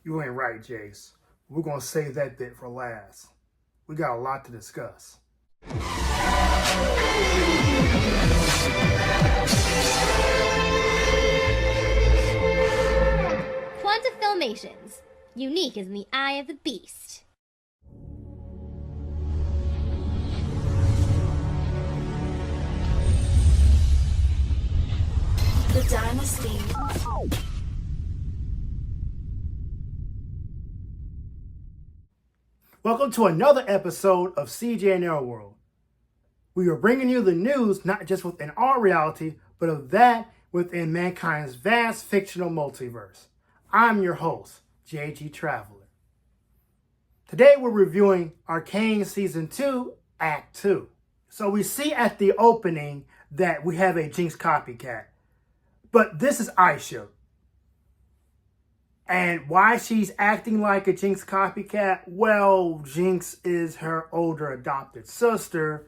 You ain't right, Jace. We're going to save that bit for last. We got a lot to discuss. Quanta Filmations, unique as in the eye of the beast. The Dynasty. Welcome to another episode of CJ and Arrow World. We are bringing you the news not just within our reality, but of that within mankind's vast fictional multiverse. I'm your host, JG Traveler. Today we're reviewing Arcane Season 2, Act 2. So we see at the opening that we have a Jinx copycat. But this is Aisha. And why she's acting like a Jinx copycat? Well, Jinx is her older adopted sister.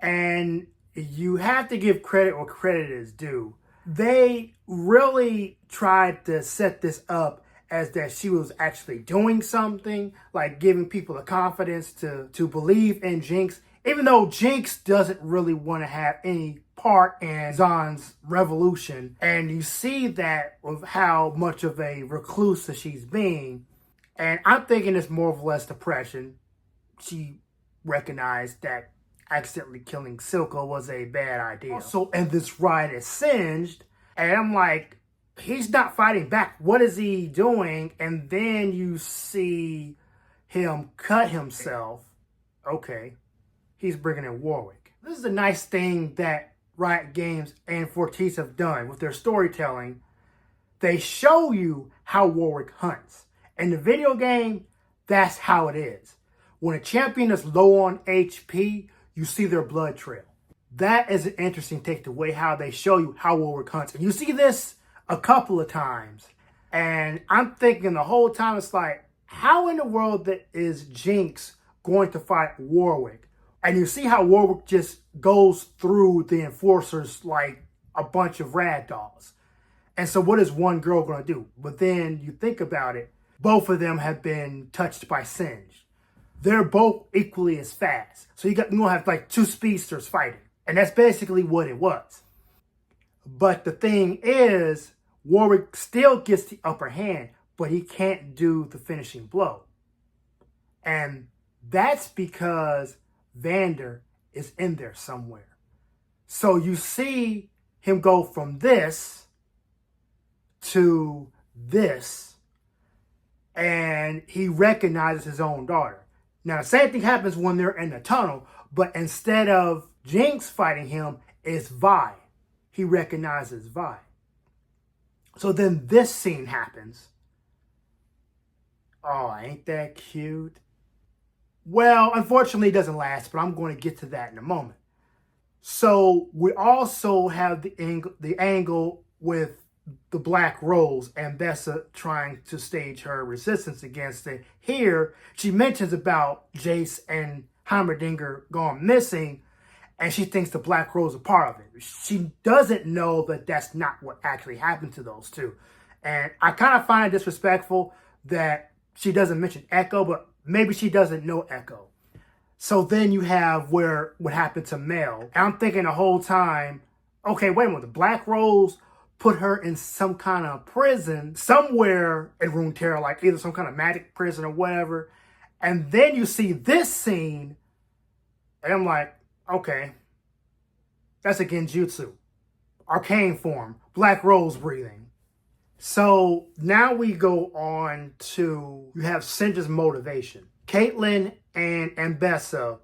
And you have to give credit where credit is due. They really tried to set this up as that she was actually doing something, like giving people the confidence to believe in Jinx, even though Jinx doesn't really want to have any part in Zaun's revolution. And you see that with how much of a recluse that she's being. And I'm thinking it's more or less depression. She recognized that accidentally killing Silco was a bad idea. Also, and this ride is singed. And I'm like, he's not fighting back. What is he doing? And then you see him cut himself. Okay, he's bringing in Warwick. This is a nice thing that Riot Games and Fortis have done with their storytelling. They show you how Warwick hunts. In the video game, that's how it is. When a champion is low on HP, you see their blood trail. That is an interesting take, the way how they show you how Warwick hunts. And you see this a couple of times. And I'm thinking the whole time, it's like, how in the world that is Jinx going to fight Warwick? And you see how Warwick just goes through the enforcers like a bunch of rag dolls. And so what is one girl going to do? But then you think about it, both of them have been touched by Singe. They're both equally as fast. So you're going to have like two speedsters fighting. And that's basically what it was. But the thing is, Warwick still gets the upper hand, but he can't do the finishing blow. And that's because Vander is in there somewhere. So you see him go from this to this, and he recognizes his own daughter. Now, the same thing happens when they're in the tunnel, but instead of Jinx fighting him, it's Vi. He recognizes Vi. So then this scene happens. Oh, ain't that cute? Well, unfortunately, it doesn't last, but I'm going to get to that in a moment. So we also have the angle with the Black Rose and Bessa trying to stage her resistance against it. Here, she mentions about Jace and Heimerdinger gone missing, and she thinks the Black Rose is a part of it. She doesn't know that that's not what actually happened to those two. And I kind of find it disrespectful that she doesn't mention Echo, but maybe she doesn't know Echo. So then you have what happened to Mel. And I'm thinking the whole time, okay, wait a minute. The Black Rose put her in some kind of prison somewhere in Runeterra, like either some kind of magic prison or whatever. And then you see this scene, and I'm like, okay, that's a Genjutsu. Arcane form, Black Rose breathing. So now we go on to, you have Singe's motivation. Caitlyn and Ambessa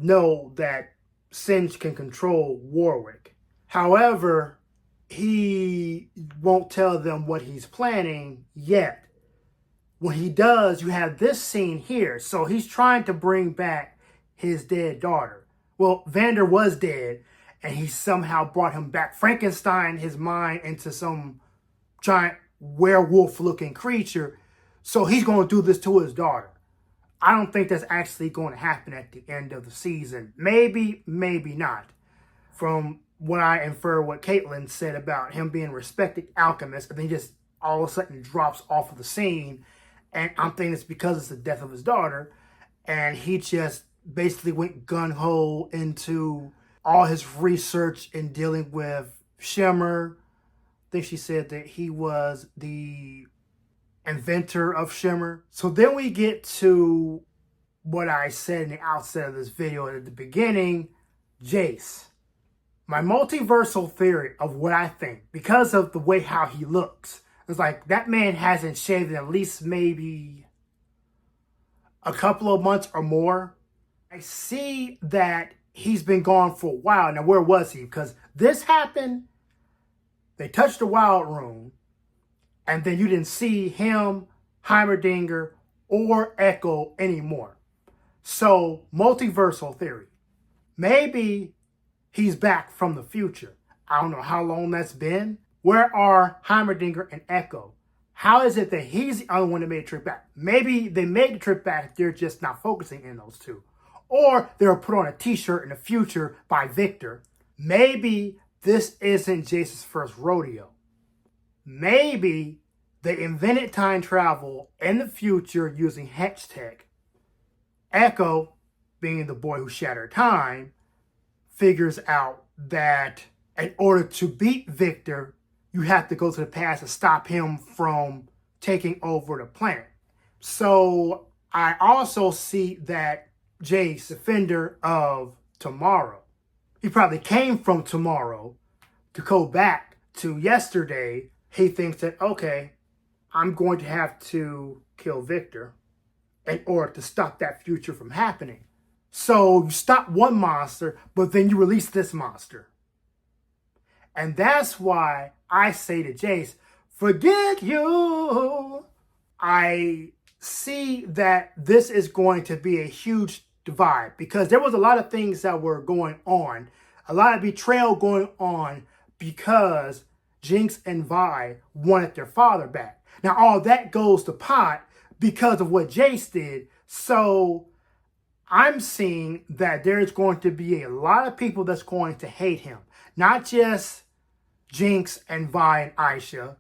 know that Singe can control Warwick. However, he won't tell them what he's planning yet. When he does, you have this scene here. So he's trying to bring back his dead daughter. Well, Vander was dead, and he somehow brought him back. Frankenstein his mind into some giant werewolf-looking creature. So he's going to do this to his daughter. I don't think that's actually going to happen at the end of the season. Maybe, maybe not. From what I infer what Caitlyn said about him being a respected alchemist, and then he just all of a sudden drops off of the scene. And I'm thinking it's because it's the death of his daughter. And he just basically went gung-ho into all his research in dealing with Shimmer. I think she said that he was the inventor of Shimmer. So then we get to what I said in the outset of this video at the beginning, Jace. My multiversal theory of what I think, because of the way how he looks, it's like that man hasn't shaved in at least maybe a couple of months or more. I see that he's been gone for a while. Now, where was he? Because this happened, they touched the Wild Room, and then you didn't see him, Heimerdinger, or Echo anymore. So, multiversal theory. Maybe he's back from the future. I don't know how long that's been. Where are Heimerdinger and Echo? How is it that he's the only one that made a trip back? Maybe they made the trip back, they're just not focusing in those two. Or they were put on a t-shirt in the future by Victor. Maybe this isn't Jace's first rodeo. Maybe they invented time travel in the future using Hex Tech. Echo, being the boy who shattered time, figures out that in order to beat Victor, you have to go to the past and stop him from taking over the planet. So I also see that Jace, defender of tomorrow, he probably came from tomorrow to go back to yesterday. He thinks that, okay, I'm going to have to kill Victor in order to stop that future from happening. So you stop one monster, but then you release this monster. And that's why I say to Jace, forget you. I see that this is going to be a huge divide because there was a lot of things that were going on, a lot of betrayal going on because Jinx and Vi wanted their father back. Now all that goes to pot because of what Jace did. So I'm seeing that there's going to be a lot of people that's going to hate him. Not just Jinx and Vi and Aisha,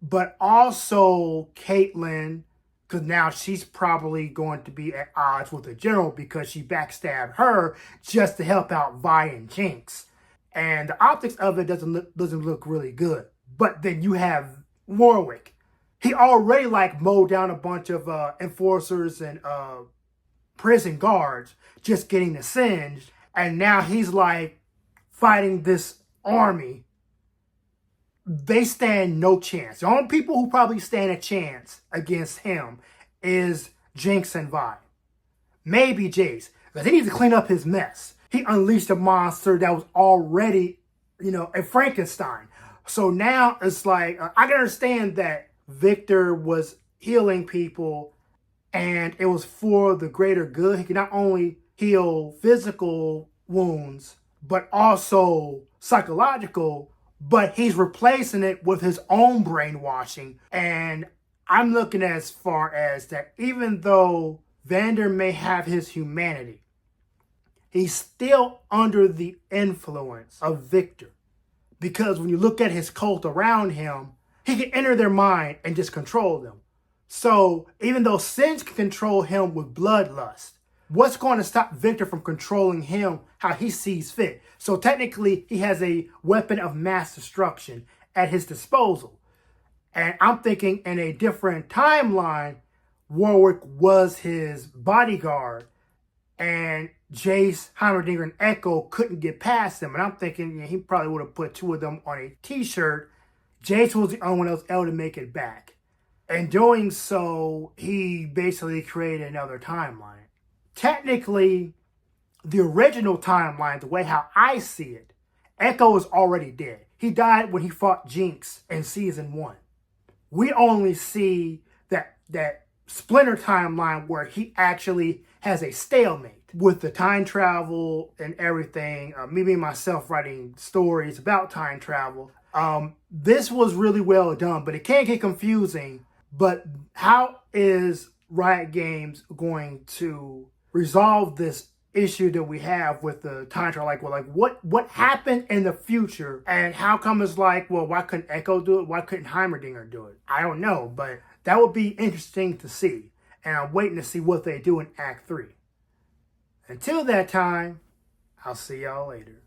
but also Caitlyn, because now she's probably going to be at odds with the general because she backstabbed her just to help out Vi and Jinx. And the optics of it doesn't look really good. But then you have Warwick. He already mowed down a bunch of enforcers and prison guards just getting the singe. And now he's fighting this army. They stand no chance. The only people who probably stand a chance against him is Jinx and Vi. Maybe Jace, because he needs to clean up his mess. He unleashed a monster that was already, a Frankenstein. So now it's I can understand that Victor was healing people and it was for the greater good. He could not only heal physical wounds, but also psychological, but he's replacing it with his own brainwashing. And I'm looking as far as that even though Vander may have his humanity, he's still under the influence of Victor. Because when you look at his cult around him, he can enter their mind and just control them. So even though Singe can control him with bloodlust, what's going to stop Victor from controlling him how he sees fit? So technically, he has a weapon of mass destruction at his disposal. And I'm thinking in a different timeline, Warwick was his bodyguard and Jace, Heimerdinger, and Echo couldn't get past him. And I'm thinking he probably would have put two of them on a t-shirt. Jace was the only one that was able to make it back. And doing so, he basically created another timeline. Technically, the original timeline, the way how I see it, Echo is already dead. He died when he fought Jinx in season 1. We only see that Splinter timeline where he actually has a stalemate with the time travel and everything. Me and myself writing stories about time travel. This was really well done, but it can get confusing. But how is Riot Games going to resolve this issue that we have with the time travel? What happened in the future, and how come it's why couldn't Echo do it? Why couldn't Heimerdinger do it? I don't know, but That would be interesting to see. And I'm waiting to see what they do in Act 3. Until that time, I'll see y'all later.